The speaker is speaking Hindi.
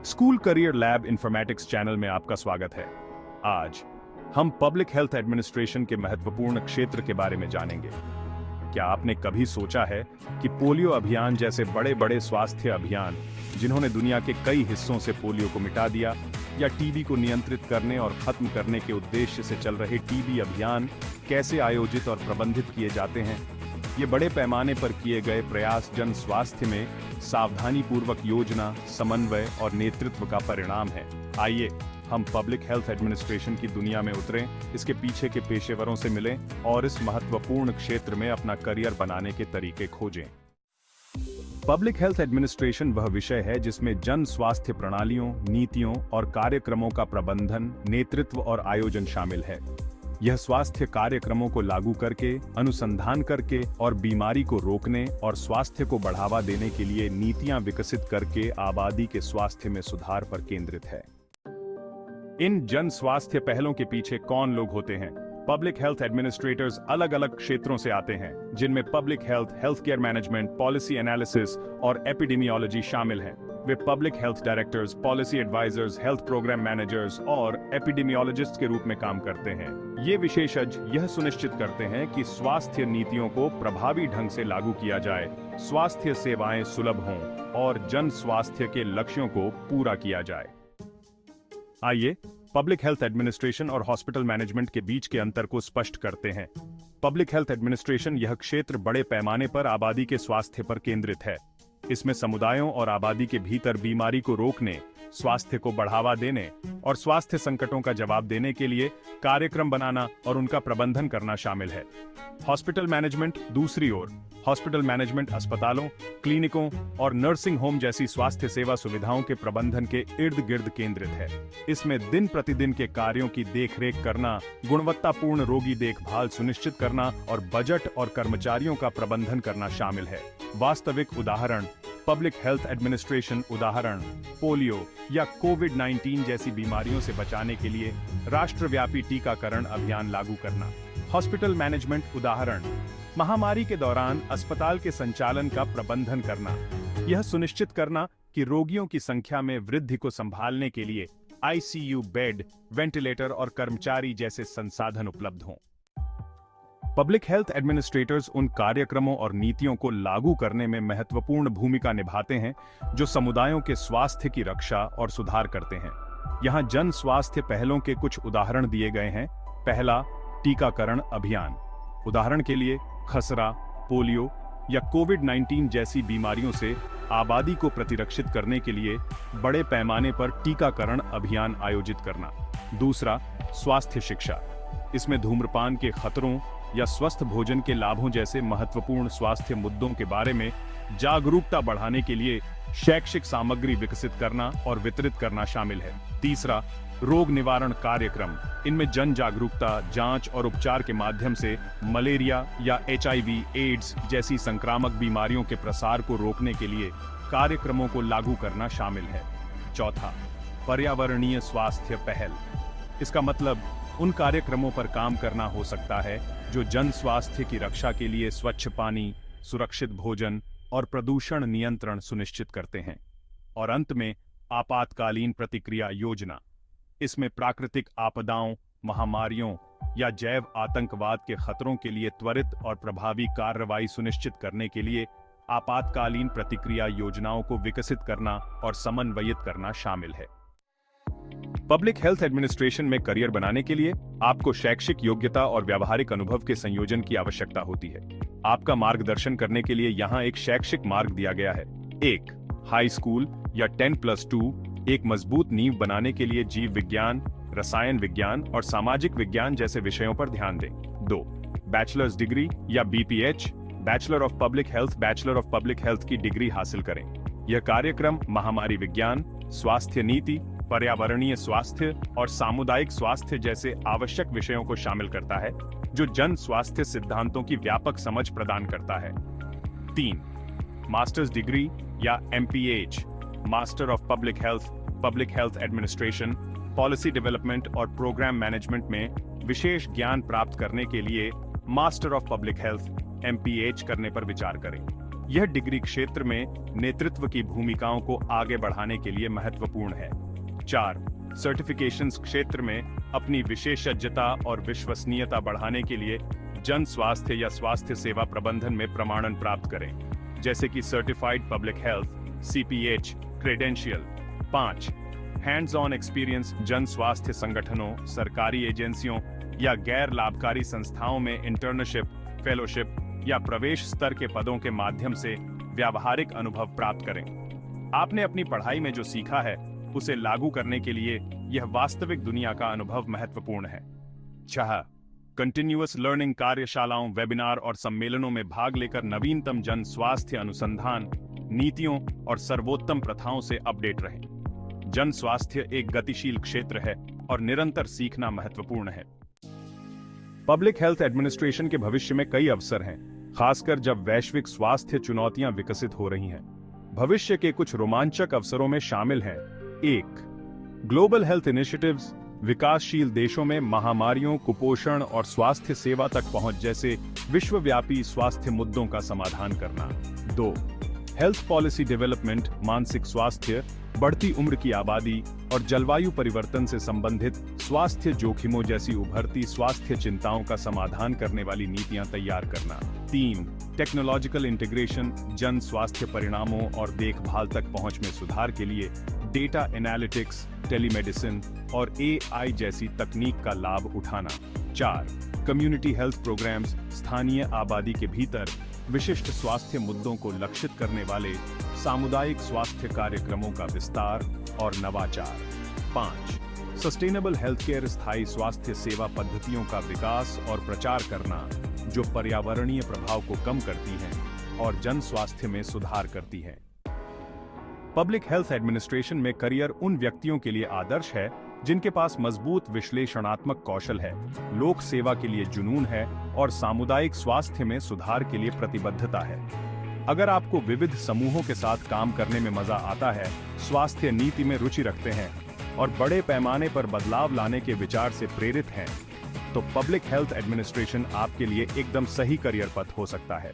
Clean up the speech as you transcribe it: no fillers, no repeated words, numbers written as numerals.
School career lab informatics channel में आपका स्वागत है। आज हम पब्लिक हेल्थ एडमिनिस्ट्रेशन के महत्वपूर्ण क्षेत्र के बारे में जानेंगे। क्या आपने कभी सोचा है कि पोलियो अभियान जैसे बड़े बड़े स्वास्थ्य अभियान, जिन्होंने दुनिया के कई हिस्सों से पोलियो को मिटा दिया, या टीबी को नियंत्रित करने और खत्म करने के उद्देश्य से चल रहे टीबी अभियान कैसे आयोजित और प्रबंधित किए जाते हैं? ये बड़े पैमाने पर किए गए प्रयास जन स्वास्थ्य में सावधानीपूर्वक योजना, समन्वय और नेतृत्व का परिणाम है। आइए हम पब्लिक हेल्थ एडमिनिस्ट्रेशन की दुनिया में उतरें, इसके पीछे के पेशेवरों से मिलें और इस महत्वपूर्ण क्षेत्र में अपना करियर बनाने के तरीके खोजें। पब्लिक हेल्थ एडमिनिस्ट्रेशन वह विषय है जिसमें जन स्वास्थ्य प्रणालियों, नीतियों और कार्यक्रमों का प्रबंधन, नेतृत्व और आयोजन शामिल है। यह स्वास्थ्य कार्यक्रमों को लागू करके, अनुसंधान करके और बीमारी को रोकने और स्वास्थ्य को बढ़ावा देने के लिए नीतियां विकसित करके आबादी के स्वास्थ्य में सुधार पर केंद्रित है। इन जन स्वास्थ्य पहलों के पीछे कौन लोग होते हैं? पब्लिक हेल्थ एडमिनिस्ट्रेटर्स अलग अलग क्षेत्रों से आते हैं, जिनमें public health, health care management, policy analysis और एपिडेमियोलॉजी शामिल हैं। वे public health directors, policy advisers, health program managers और एपिडेमियोलॉजिस्ट के रूप में काम करते हैं। ये विशेषज्ञ यह सुनिश्चित करते हैं कि स्वास्थ्य नीतियों को प्रभावी ढंग से लागू किया जाए, स्वास्थ्य सेवाएं सुलभ हों और जन स्वास्थ्य के लक्ष्यों को पूरा किया जाए। आइए पब्लिक हेल्थ एडमिनिस्ट्रेशन और हॉस्पिटल मैनेजमेंट के बीच के अंतर को स्पष्ट करते हैं। पब्लिक हेल्थ एडमिनिस्ट्रेशन यह क्षेत्र बड़े पैमाने पर आबादी के स्वास्थ्य पर केंद्रित है। इसमें समुदायों और आबादी के भीतर बीमारी को रोकने, स्वास्थ्य को बढ़ावा देने और स्वास्थ्य संकटों का जवाब देने के लिए कार्यक्रम बनाना और उनका प्रबंधन करना शामिल है। हॉस्पिटल मैनेजमेंट दूसरी ओर, हॉस्पिटल मैनेजमेंट अस्पतालों, क्लिनिकों और नर्सिंग होम जैसी स्वास्थ्य सेवा सुविधाओं के प्रबंधन के इर्द गिर्द केंद्रित है। इसमें दिन प्रतिदिन के कार्यों की देखरेख करना, गुणवत्तापूर्ण रोगी देखभाल सुनिश्चित करना और बजट और कर्मचारियों का प्रबंधन करना शामिल है। वास्तविक उदाहरण पब्लिक हेल्थ एडमिनिस्ट्रेशन उदाहरण पोलियो या कोविड-19 जैसी बीमारियों से बचाने के लिए राष्ट्रव्यापी टीकाकरण अभियान लागू करना। हॉस्पिटल मैनेजमेंट उदाहरण महामारी के दौरान अस्पताल के संचालन का प्रबंधन करना, यह सुनिश्चित करना कि रोगियों की संख्या में वृद्धि को संभालने के लिए आईसीयू बेड, वेंटिलेटर और कर्मचारी जैसे संसाधन उपलब्ध हों। पब्लिक हेल्थ एडमिनिस्ट्रेटर्स उन कार्यक्रमों और नीतियों को लागू करने में महत्वपूर्ण भूमिका निभाते हैं जो समुदायों के स्वास्थ्य की रक्षा और सुधार करते हैं। यहाँ जन स्वास्थ्य पहलों के कुछ उदाहरण दिए गए हैं। पहला, टीकाकरण अभियान। उदाहरण के लिए खसरा, पोलियो या कोविड-19 जैसी बीमारियों से आबादी को प्रतिरक्षित करने के लिए बड़े पैमाने पर टीकाकरण अभियान आयोजित करना। दूसरा, स्वास्थ्य शिक्षा। इसमें धूम्रपान के खतरों या स्वस्थ भोजन के लाभों जैसे महत्वपूर्ण स्वास्थ्य मुद्दों के बारे में जागरूकता बढ़ाने के लिए शैक्षिक सामग्री विकसित करना और वितरित करना शामिल है। तीसरा, रोग निवारण कार्यक्रम। इनमें जन जागरूकता, जांच और उपचार के माध्यम से मलेरिया या HIV, एड्स जैसी संक्रामक बीमारियों के प्रसार को रोकने के लिए कार्यक्रमों को लागू करना शामिल है। चौथा, पर्यावरणीय स्वास्थ्य पहल। इसका मतलब उन कार्यक्रमों पर काम करना हो सकता है जो जन स्वास्थ्य की रक्षा के लिए स्वच्छ पानी, सुरक्षित भोजन और प्रदूषण नियंत्रण सुनिश्चित करते हैं। और अंत में आपातकालीन प्रतिक्रिया योजना। इसमें प्राकृतिक आपदाओं, महामारियों या जैव आतंकवाद के खतरों के लिए त्वरित और प्रभावी कार्रवाई सुनिश्चित करने के लिए आपातकालीन प्रतिक्रिया योजनाओं को विकसित करना और समन्वयित करना शामिल है। पब्लिक हेल्थ एडमिनिस्ट्रेशन में करियर बनाने के लिए आपको शैक्षिक योग्यता और व्यावहारिक अनुभव के संयोजन की आवश्यकता होती है। आपका मार्गदर्शन करने के लिए यहाँ एक शैक्षिक मार्ग दिया गया है। 1. हाई स्कूल या 10+2 एक मजबूत नींव बनाने के लिए जीव विज्ञान, रसायन विज्ञान और सामाजिक विज्ञान जैसे विषयों पर ध्यान दें। 2. बैचलर्स डिग्री या BPH, bachelor of public health की डिग्री हासिल करें। यह कार्यक्रम महामारी विज्ञान, स्वास्थ्य नीति, पर्यावरणीय स्वास्थ्य और सामुदायिक स्वास्थ्य जैसे आवश्यक विषयों को शामिल करता है, जो जन स्वास्थ्य सिद्धांतों की व्यापक समझ प्रदान करता है। 3. मास्टर्स डिग्री या MPH, master of public health administration, policy development और प्रोग्राम मैनेजमेंट में विशेष ज्ञान प्राप्त करने के लिए master of public health MPH करने पर विचार करें। यह डिग्री क्षेत्र में नेतृत्व की भूमिकाओं को आगे बढ़ाने के लिए महत्वपूर्ण है। 4. सर्टिफिकेशंस क्षेत्र में अपनी विशेषज्ञता और विश्वसनीयता बढ़ाने के लिए जन स्वास्थ्य या स्वास्थ्य सेवा प्रबंधन में प्रमाणन प्राप्त करें, जैसे कि certified public health CPH credential. 5. Hands on experience जन स्वास्थ्य संगठनों, सरकारी एजेंसियों या गैर लाभकारी संस्थाओं में इंटर्नशिप, फेलोशिप या प्रवेश स्तर के पदों के माध्यम से व्यावहारिक अनुभव प्राप्त करें। आपने अपनी पढ़ाई में जो सीखा है उसे लागू करने के लिए यह वास्तविक दुनिया का अनुभव महत्वपूर्ण है। 6. कंटिन्यूअस लर्निंग कार्यशालाओं, वेबिनार और सम्मेलनों में भाग लेकर नवीनतम जन स्वास्थ्य अनुसंधान, नीतियों और सर्वोत्तम प्रथाओं से अपडेट रहें। जन स्वास्थ्य एक गतिशील क्षेत्र है और निरंतर सीखना महत्वपूर्ण है। पब्लिक हेल्थ एडमिनिस्ट्रेशन के भविष्य में कई अवसर हैं, खासकर जब वैश्विक स्वास्थ्य चुनौतियां विकसित हो रही हैं। भविष्य के कुछ रोमांचक अवसरों में शामिल हैं: 1. ग्लोबल हेल्थ इनिशिएटिव्स, विकासशील देशों में महामारियों, कुपोषण और स्वास्थ्य सेवा तक पहुंच जैसे विश्वव्यापी स्वास्थ्य मुद्दों का समाधान करना। 2. हेल्थ पॉलिसी डेवलपमेंट, मानसिक स्वास्थ्य, बढ़ती उम्र की आबादी और जलवायु परिवर्तन से संबंधित स्वास्थ्य जोखिमों जैसी उभरती स्वास्थ्य चिंताओं का समाधान करने वाली नीतियां तैयार करना। 3. टेक्नोलॉजिकल इंटीग्रेशन, जन स्वास्थ्य परिणामों और देखभाल तक पहुंच में सुधार के लिए डेटा एनालिटिक्स, टेलीमेडिसिन और AI जैसी तकनीक का लाभ उठाना। 4. कम्युनिटी हेल्थ प्रोग्राम्स, स्थानीय आबादी के भीतर विशिष्ट स्वास्थ्य मुद्दों को लक्षित करने वाले सामुदायिक स्वास्थ्य कार्यक्रमों का विस्तार और नवाचार। 5. सस्टेनेबल हेल्थ केयर, स्थायी स्वास्थ्य सेवा पद्धतियों का विकास और प्रचार करना जो पर्यावरणीय प्रभाव को कम करती हैं और जन स्वास्थ्य में सुधार करती हैं। पब्लिक हेल्थ एडमिनिस्ट्रेशन में करियर उन व्यक्तियों के लिए आदर्श है जिनके पास मजबूत विश्लेषणात्मक कौशल है, लोक सेवा के लिए जुनून है और सामुदायिक स्वास्थ्य में सुधार के लिए प्रतिबद्धता है। अगर आपको विविध समूहों के साथ काम करने में मजा आता है, स्वास्थ्य नीति में रुचि रखते हैं और बड़े पैमाने पर बदलाव लाने के विचार से प्रेरित हैं, तो पब्लिक हेल्थ एडमिनिस्ट्रेशन आपके लिए एकदम सही करियर पथ हो सकता है।